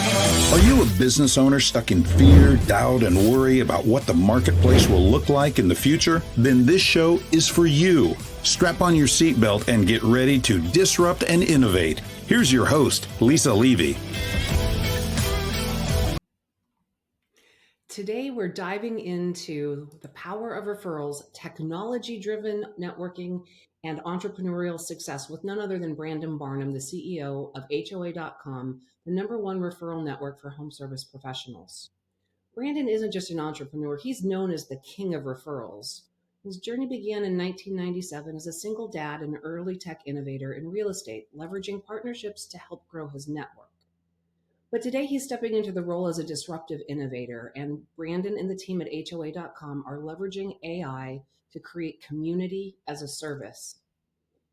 Are you a business owner stuck in fear, doubt, and worry about what the marketplace will look like in the future? Then this show is for you. Strap on your seatbelt and get ready to disrupt and innovate. Here's your host, Lisa Levy. Today, we're diving into the power of referrals, technology-driven networking, and entrepreneurial success with none other than Brandon Barnum, the CEO of HOA.com, the #1 referral network for home service professionals. Brandon isn't just an entrepreneur, he's known as the king of referrals. His journey began in 1997 as a single dad and early tech innovator in real estate, leveraging partnerships to help grow his network. But today he's stepping into the role as a disruptive innovator, and Brandon and the team at HOA.com are leveraging AI to create community as a service.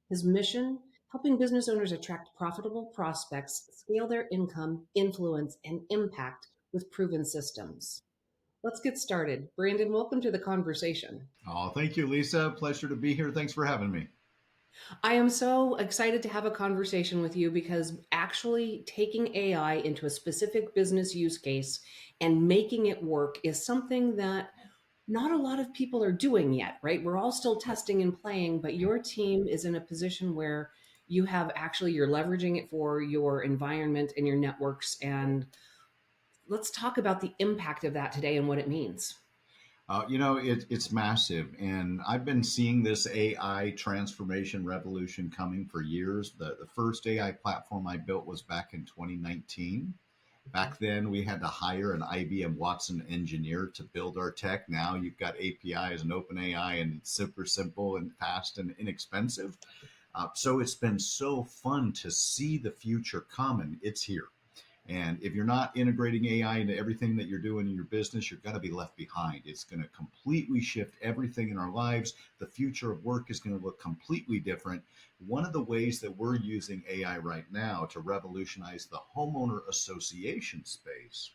His mission, helping business owners attract profitable prospects, scale their income, influence, and impact with proven systems. Let's get started. Brandon, welcome to the conversation. Oh, thank you, Lisa. Pleasure to be here. Thanks for having me. I am so excited to have a conversation with you because actually taking AI into a specific business use case and making it work is something that not a lot of people are doing yet, right? We're all still testing and playing, but your team is in a position where you're leveraging it for your environment and your networks. And let's talk about the impact of that today and what it means. It's massive. And I've been seeing this AI transformation revolution coming for years. The first AI platform I built was back in 2019. Back then, we had to hire an IBM Watson engineer to build our tech. Now you've got APIs and OpenAI, and it's super simple and fast and inexpensive. So it's been so fun to see the future come, and it's here. And if you're not integrating AI into everything that you're doing in your business, you're going to be left behind. It's going to completely shift everything in our lives. The future of work is going to look completely different. One of the ways that we're using AI right now to revolutionize the homeowner association space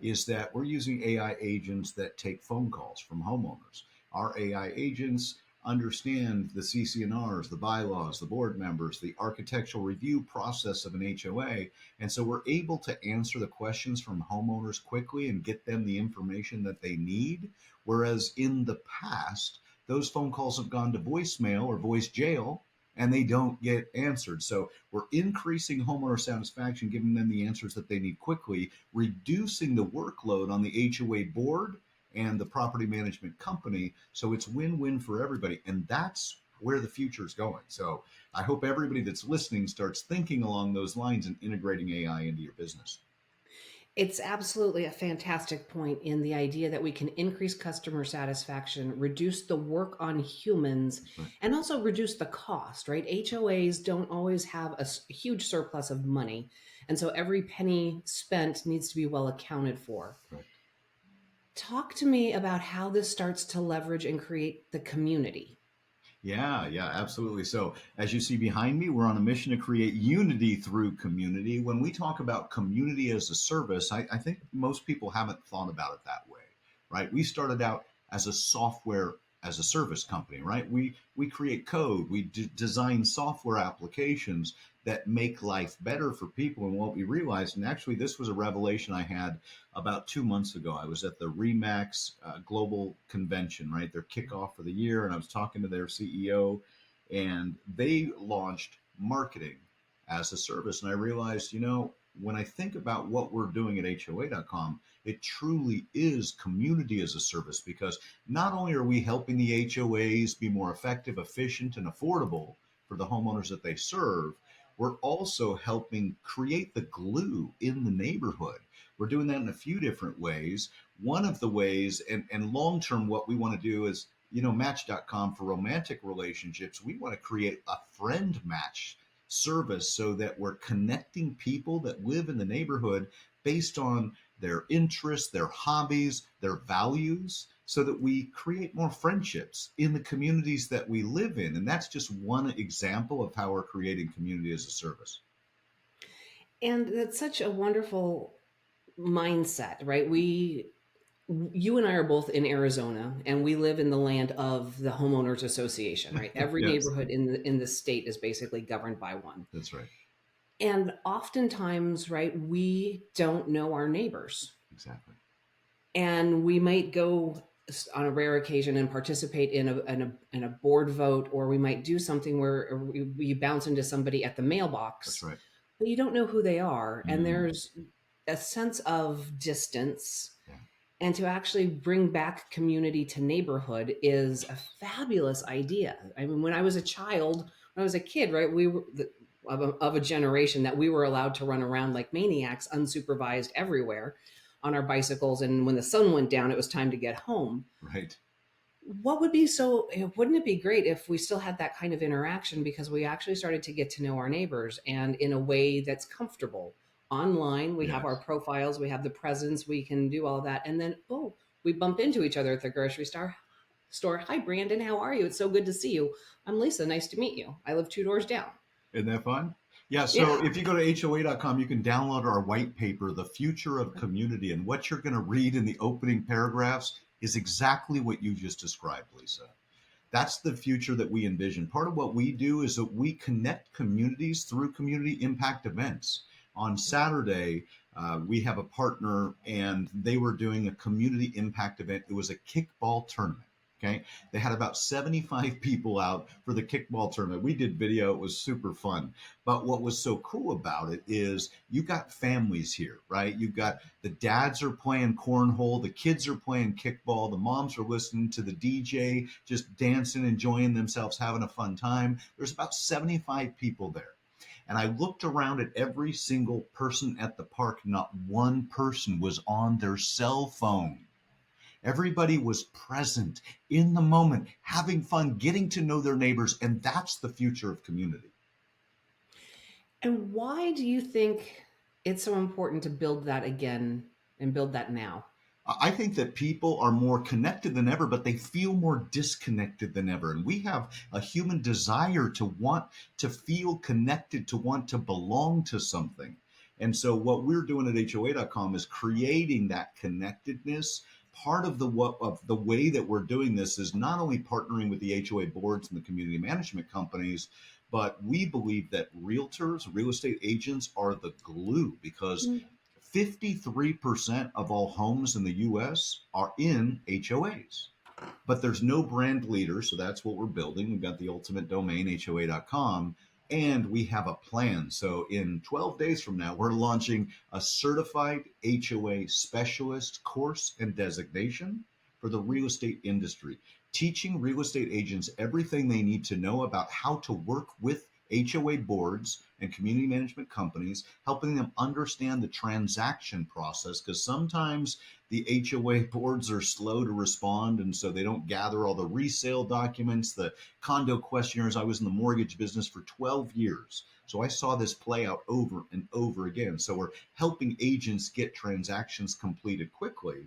is that we're using AI agents that take phone calls from homeowners. Our AI agents understand the CC&Rs, the bylaws, the board members, the architectural review process of an HOA. And so we're able to answer the questions from homeowners quickly and get them the information that they need. Whereas in the past, those phone calls have gone to voicemail or voice jail and they don't get answered. So we're increasing homeowner satisfaction, giving them the answers that they need quickly, reducing the workload on the HOA board and the property management company. So it's win-win for everybody. And that's where the future is going. So I hope everybody that's listening starts thinking along those lines and integrating AI into your business. It's absolutely a fantastic point in the idea that we can increase customer satisfaction, reduce the work on humans, Right. and also reduce the cost, right? HOAs don't always have a huge surplus of money. And so every penny spent needs to be well accounted for. Right. Talk to me about how this starts to leverage and create the community. Yeah, absolutely. So as you see behind me, we're on a mission to create unity through community. When we talk about community as a service, I think most people haven't thought about it that way, right? We started out as a software as a service company, right? We create code, we design software applications that make life better for people. And what we realized, and actually this was a revelation I had about 2 months ago. I was at the Remax Global Convention, right? Their kickoff for the year. And I was talking to their CEO, and they launched marketing as a service. And I realized, when I think about what we're doing at HOA.com, it truly is community as a service, because not only are we helping the HOAs be more effective, efficient, and affordable for the homeowners that they serve, we're also helping create the glue in the neighborhood. We're doing that in a few different ways. One of the ways, and long-term, what we want to do is, Match.com for romantic relationships, we want to create a friend match service so that we're connecting people that live in the neighborhood based on their interests, their hobbies, their values, so that we create more friendships in the communities that we live in. And that's just one example of how we're creating community as a service. And that's such a wonderful mindset, right? You and I are both in Arizona, and we live in the land of the Homeowners Association, right? Every Yes. neighborhood in the state is basically governed by one. That's right. And oftentimes, right, we don't know our neighbors. Exactly. And we might go on a rare occasion and participate in a board vote, or we might do something where we bounce into somebody at the That's mailbox, right. but you don't know who they are. And Mm, there's a sense of distance. yeah. And to actually bring back community to neighborhood is a fabulous idea. I mean, when I was a child, when I was a kid, right, we were of a generation that we were allowed to run around like maniacs, unsupervised everywhere on our bicycles. And when the sun went down, it was time to get home. Right. What would be so, wouldn't it be great if we still had that kind of interaction, because we actually started to get to know our neighbors and in a way that's comfortable? Online, we have our Yes. profiles, we have the presence, we can do all of that. And then, oh, we bump into each other at the grocery store. Hi, Brandon, how are you? It's so good to see you. I'm Lisa. Nice to meet you. I live 2 doors down. Isn't that fun? Yeah. So Yeah. if you go to HOA.com, you can download our white paper, The Future of Community. And what you're going to read in the opening paragraphs is exactly what you just described, Lisa. That's the future that we envision. Part of what we do is that we connect communities through community impact events. On Saturday, we have a partner and they were doing a community impact event. It was a kickball tournament. Okay. They had about 75 people out for the kickball tournament. We did video. It was super fun. But what was so cool about it is you got families here, right? You've got the dads are playing cornhole, the kids are playing kickball, the moms are listening to the DJ, just dancing, enjoying themselves, having a fun time. There's about 75 people there. And I looked around at every single person at the park. Not one person was on their cell phone. Everybody was present in the moment, having fun, getting to know their neighbors. And that's the future of community. And why do you think it's so important to build that again and build that now? I think that people are more connected than ever, but they feel more disconnected than ever. And we have a human desire to want to feel connected, to want to belong to something. And so what we're doing at HOA.com is creating that connectedness. Part of the way that we're doing this is not only partnering with the HOA boards and the community management companies, but we believe that realtors, real estate agents are the glue because 53% of all homes in the US are in HOAs. But there's no brand leader, so that's what we're building. We've got the ultimate domain, HOA.com, and we have a plan. So in 12 days from now, we're launching a certified HOA specialist course and designation for the real estate industry, teaching real estate agents everything they need to know about how to work with HOA boards and community management companies, helping them understand the transaction process because sometimes the HOA boards are slow to respond, and so they don't gather all the resale documents, the condo questionnaires. I was in the mortgage business for 12 years. So I saw this play out over and over again. So we're helping agents get transactions completed quickly.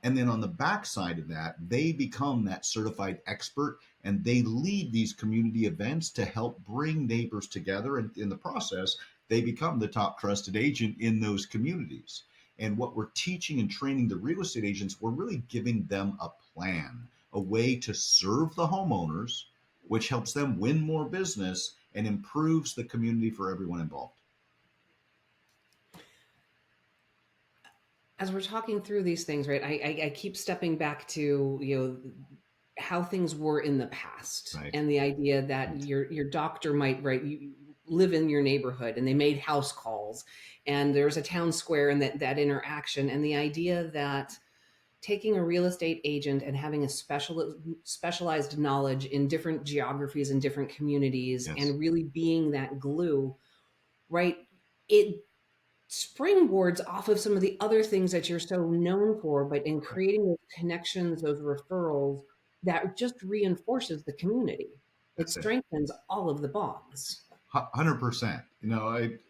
And then on the backside of that, they become that certified expert and they lead these community events to help bring neighbors together. And in the process, they become the top trusted agent in those communities. And what we're teaching and training the real estate agents, we're really giving them a plan, a way to serve the homeowners, which helps them win more business and improves the community for everyone involved. As we're talking through these things, right, I keep stepping back to, how things were in the past, Right. and the idea that Right. your doctor might, right, you live in your neighborhood, and they made house calls, and there's a town square, and that interaction, and the idea that taking a real estate agent and having a specialized knowledge in different geographies and different communities, Yes. and really being that glue, right, it springboards off of some of the other things that you're so known for, but in Right. creating those connections, those referrals, that just reinforces the community. It That's it. strengthens all of the bonds. 100%.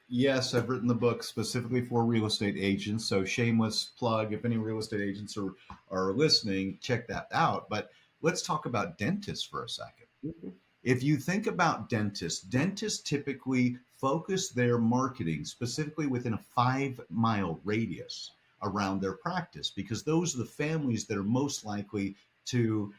Yes, I've written the book specifically for real estate agents. So shameless plug. If any real estate agents are listening, check that out. But let's talk about dentists for a second. Mhm. If you think about dentists typically focus their marketing specifically within a 5 mile radius around their practice because those are the families that are most likely to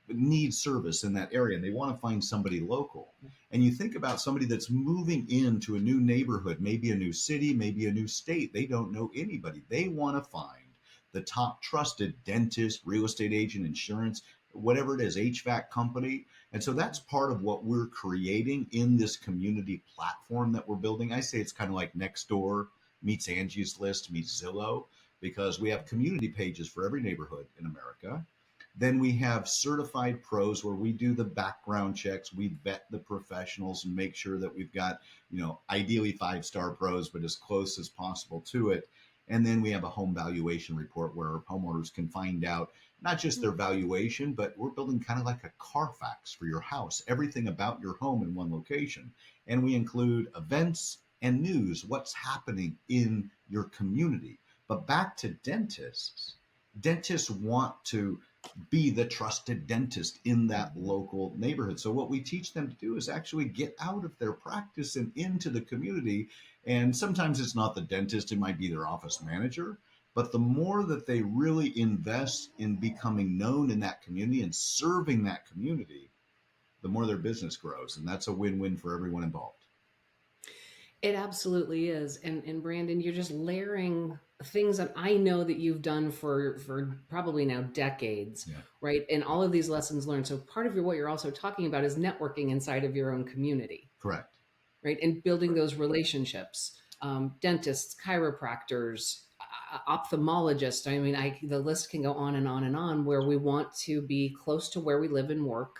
need service in that area and they want to find somebody local. And you think about somebody that's moving into a new neighborhood, maybe a new city, maybe a new state. They don't know anybody. They want to find the top trusted dentist, real estate agent, insurance, whatever it is, HVAC company. And so that's part of what we're creating in this community platform that we're building. I say it's kind of like Nextdoor meets Angie's List meets Zillow, because we have community pages for every neighborhood in America. Then we have certified pros where we do the background checks. We vet the professionals and make sure that we've got, ideally 5-star pros, but as close as possible to it. And then we have a home valuation report where homeowners can find out not just their valuation, but we're building kind of like a Carfax for your house, everything about your home in one location. And we include events and news, what's happening in your community. But back to dentists, dentists want to be the trusted dentist in that local neighborhood. So what we teach them to do is actually get out of their practice and into the community. And sometimes it's not the dentist, it might be their office manager. But the more that they really invest in becoming known in that community and serving that community, the more their business grows. And that's a win-win for everyone involved. It absolutely is. And Brandon, you're just layering things that I know that you've done for probably now decades, Yeah. right? And all of these lessons learned. So part of what you're also talking about is networking inside of your own community, Correct. right? And building those relationships. Dentists, chiropractors, ophthalmologists. I mean, the list can go on and on and on, where we want to be close to where we live and work.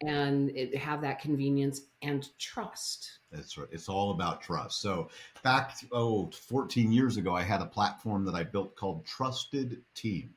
And have that convenience and trust. That's right. It's all about trust. So back, 14 years ago, I had a platform that I built called Trusted Team.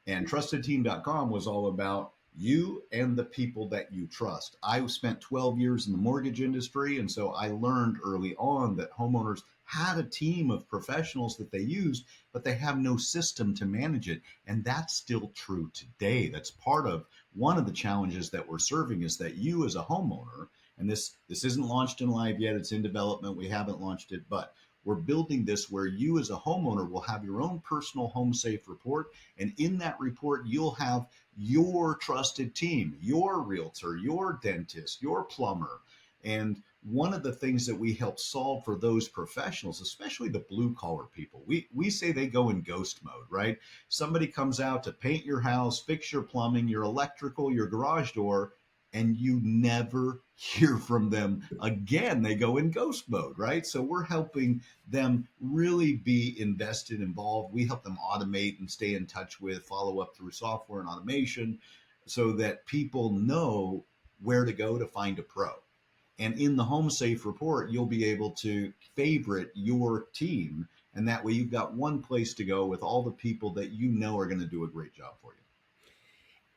And trustedteam.com was all about you and the people that you trust. I spent 12 years in the mortgage industry. And so I learned early on that homeowners had a team of professionals that they used, but they have no system to manage it. And that's still true today. That's part of one of the challenges that we're serving, is that you as a homeowner, and this isn't launched in live yet, it's in development, we haven't launched it, but we're building this where you as a homeowner will have your own personal home safe report. And in that report, you'll have your trusted team, your realtor, your dentist, your plumber. And one of the things that we help solve for those professionals, especially the blue collar people, we say they go in ghost mode, right? Somebody comes out to paint your house, fix your plumbing, your electrical, your garage door, and you never hear from them again. They go in ghost mode, right? So we're helping them really be invested, involved. We help them automate and stay in touch with, follow up through software and automation, so that people know where to go to find a pro. And in the Home Safe report, you'll be able to favorite your team. And that way you've got one place to go with all the people that you know are going to do a great job for you.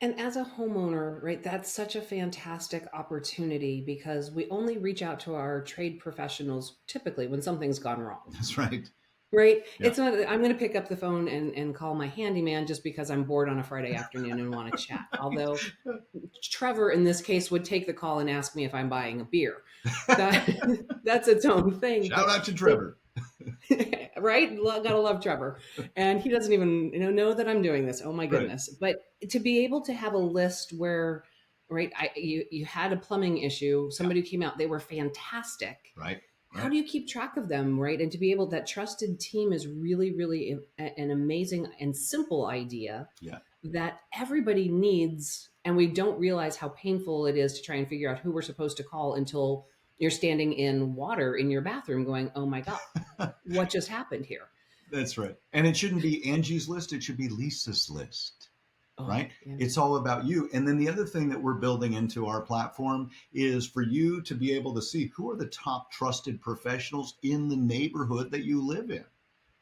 And as a homeowner, right, that's such a fantastic opportunity, because we only reach out to our trade professionals typically when something's gone wrong. That's right. Right? Yeah. It's not, I'm going to pick up the phone and call my handyman just because I'm bored on a Friday afternoon and want to chat. Although Trevor, in this case, would take the call and ask me if I'm buying a beer. That's its own thing. Shout out to Trevor. Right? Gotta love Trevor. And he doesn't even know that I'm doing this. Oh my goodness. Right. But to be able to have a list where, right, you had a plumbing issue, somebody came out, they were fantastic. Right. How do you keep track of them, right? And to be able, that trusted team is really, really an amazing and simple idea that everybody needs. And we don't realize how painful it is to try and figure out who we're supposed to call until you're standing in water in your bathroom going, oh my God, what just happened here? That's right. And it shouldn't be Angie's list. It should be Lisa's list, right? Yeah. It's all about you. And then the other thing that we're building into our platform is for you to be able to see who are the top trusted professionals in the neighborhood that you live in,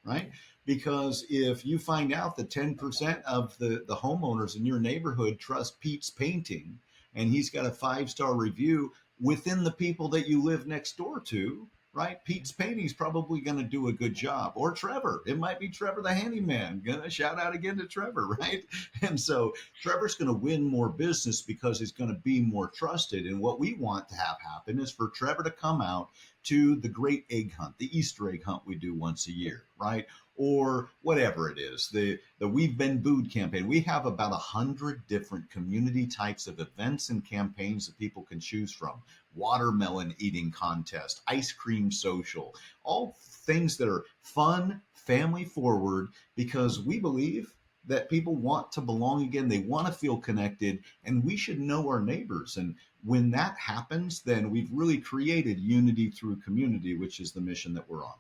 right? Because if you find out that 10% of the homeowners in your neighborhood trust Pete's Painting, and he's got a 5-star review within the people that you live next door to, right? Pete's Painting's probably going to do a good job. Or Trevor. It might be Trevor the handyman. Gonna shout out again to Trevor, right? And so Trevor's going to win more business because he's going to be more trusted. And what we want to have happen is for Trevor to come out to the great egg hunt, the Easter egg hunt we do once a year, right? or whatever it is, the We've Been Booed campaign. We have about 100 different community types of events and campaigns that people can choose from. Watermelon eating contest, ice cream social, all things that are fun, family forward, because we believe that people want to belong again. They want to feel connected, and we should know our neighbors. And when that happens, then we've really created unity through community, which is the mission that we're on.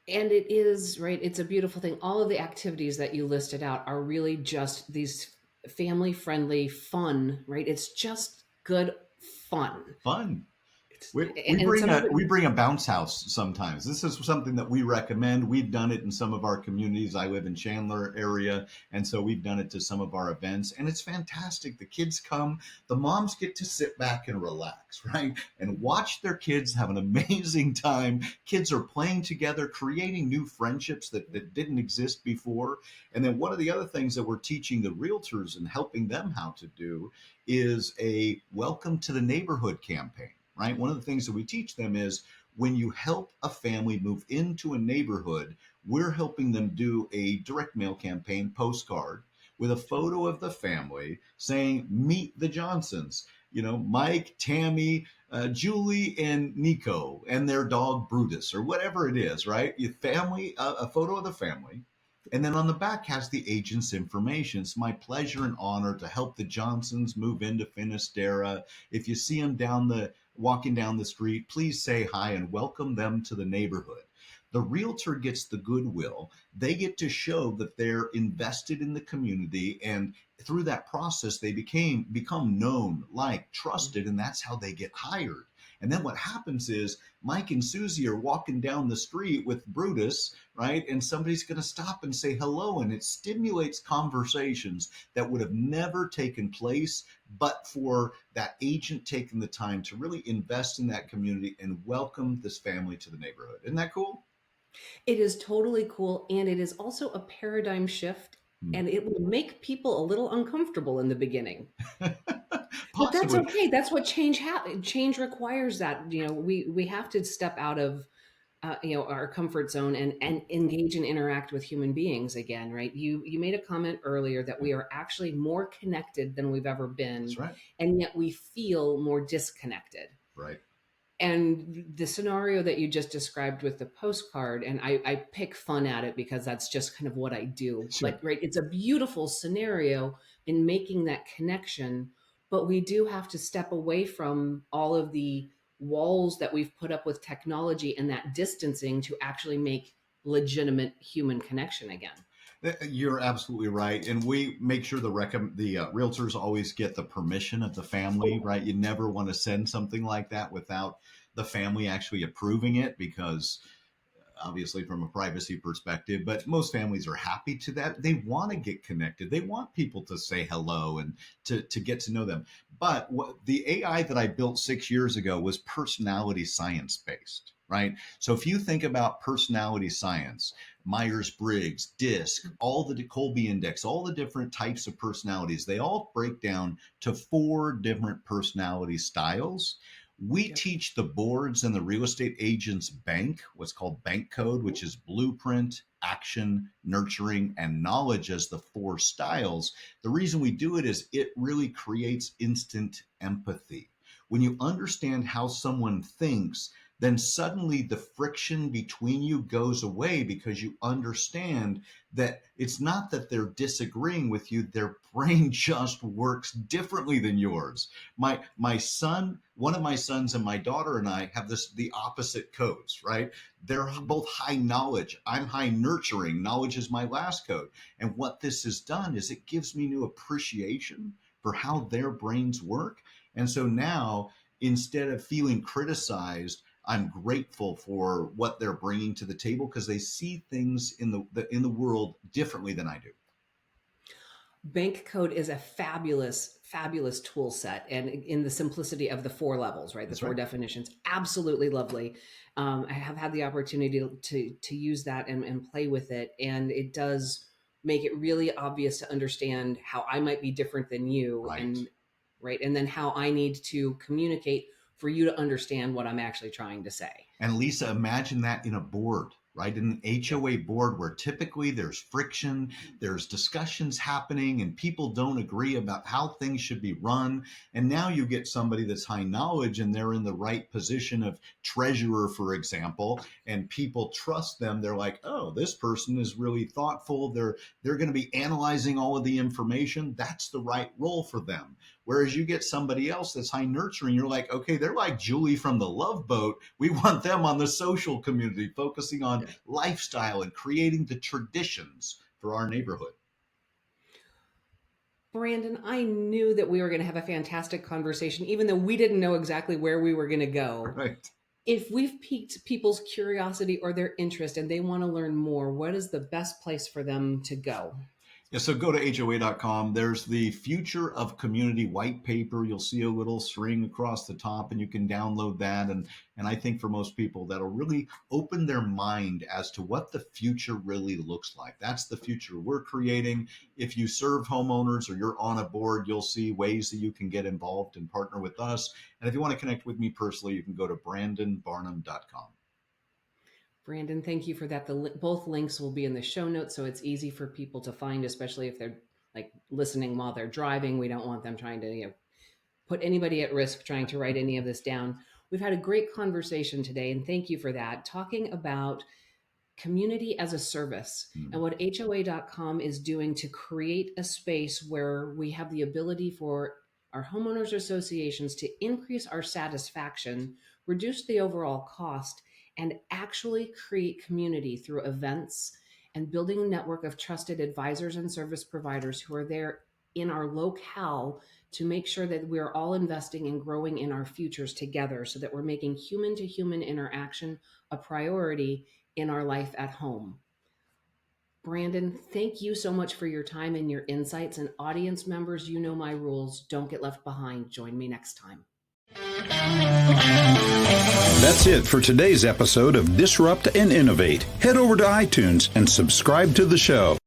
And it is, right, it's a beautiful thing. All of the activities that you listed out are really just these family friendly, fun, right? It's just good fun. Fun. It's, We and bring some of a it, we bring a bounce house sometimes. This is something that we recommend. We've done it in some of our communities. I live in Chandler area, and so we've done it to some of our events, and it's fantastic. The kids come, the moms get to sit back and relax, right, and watch their kids have an amazing time. Kids are playing together, creating new friendships that didn't exist before. And then one of the other things that we're teaching the realtors and helping them how to do is a welcome to the neighborhood campaign, right? One of the things that we teach them is when you help a family move into a neighborhood, we're helping them do a direct mail campaign postcard with a photo of the family saying, meet the Johnsons, Mike, Tammy, Julie, and Nico, and their dog Brutus, or whatever it is, right? Your family, a photo of the family. And then on the back has the agent's information. It's my pleasure and honor to help the Johnsons move into Finisterra. If you see them walking down the street, please say hi and welcome them to the neighborhood. The realtor gets the goodwill. They get to show that they're invested in the community, and through that process, they become known, liked, trusted, and that's how they get hired. And then what happens is Mike and Susie are walking down the street with Brutus, right? And somebody's going to stop and say hello, and it stimulates conversations that would have never taken place but for that agent taking the time to really invest in that community and welcome this family to the neighborhood. Isn't that cool? it is totally cool. And it is also a paradigm shift. Hmm. And it will make people a little uncomfortable in the beginning. But that's Possibly. okay. That's what change requires. That we have to step out of our comfort zone and engage and interact with human beings again, right? You made a comment earlier that we are actually more connected than we've ever That's been, right. and yet we feel more disconnected. Right. And the scenario that you just described with the postcard, and I pick fun at it because that's just kind of what I do. Sure. But right, it's a beautiful scenario in making that connection. But we do have to step away from all of the walls that we've put up with technology and that distancing to actually make legitimate human connection again. You're absolutely right, and we make sure the realtors always get the permission of the family. Right, you never want to send something like that without the family actually approving it, because obviously from a privacy perspective, but most families are happy to that. They want to get connected. They want people to say hello and to get to know them. But the AI that I built 6 years ago was personality science based, right? So if you think about personality science, Myers-Briggs, DISC, all the Colby Index, all the different types of personalities, they all break down to 4 different personality styles. We Yep. teach the boards and the real estate agents bank, what's called bank code, which is blueprint, action, nurturing, and knowledge as the 4 styles. The reason we do it is it really creates instant empathy. When you understand how someone thinks, then suddenly the friction between you goes away, because you understand that it's not that they're disagreeing with you, their brain just works differently than yours. My son, one of my sons, and my daughter and I have the opposite codes, right? They're both high knowledge. I'm high nurturing. Knowledge is my last code. And what this has done is it gives me new appreciation for how their brains work. And so now, instead of feeling criticized, I'm grateful for what they're bringing to the table, because they see things in the world differently than I do. Bank code is a fabulous tool set, and in the simplicity of the 4 levels, right? The That's 4 right. definitions, absolutely lovely. I have had the opportunity to use that and play with it, and it does make it really obvious to understand how I might be different than you, Right. and right, and then how I need to communicate for you to understand what I'm actually trying to say. And Lisa, imagine that in a board. right? In an HOA board where typically there's friction, there's discussions happening, and people don't agree about how things should be run. And now you get somebody that's high knowledge and they're in the right position of treasurer, for example, and people trust them. They're like, oh, this person is really thoughtful. They're going to be analyzing all of the information. That's the right role for them. Whereas you get somebody else that's high nurturing, you're like, okay, they're like Julie from the Love Boat. We want them on the social community, focusing on lifestyle and creating the traditions for our neighborhood. Brandon, I knew that we were going to have a fantastic conversation, even though we didn't know exactly where we were going to go. Right. If we've piqued people's curiosity or their interest and they want to learn more, what is the best place for them to go? Yeah, so go to HOA.com. There's the Future of Community white paper. You'll see a little string across the top, and you can download that. And I think for most people, that'll really open their mind as to what the future really looks like. That's the future we're creating. If you serve homeowners or you're on a board, you'll see ways that you can get involved and partner with us. And if you want to connect with me personally, you can go to BrandonBarnum.com. Brandon, thank you for that. Both links will be in the show notes, so it's easy for people to find, especially if they're like listening while they're driving. We don't want them trying to put anybody at risk trying to write any of this down. We've had a great conversation today, and thank you for that, talking about community as a service and what HOA.com is doing to create a space where we have the ability for our homeowners associations to increase our satisfaction, reduce the overall cost, and actually create community through events and building a network of trusted advisors and service providers who are there in our locale to make sure that we're all investing and growing in our futures together so that we're making human to human interaction a priority in our life at home. Brandon, thank you so much for your time and your insights. And audience members, you know my rules. Don't get left behind. Join me next time. That's it for today's episode of Disrupt and Innovate. Head over to iTunes and subscribe to the show.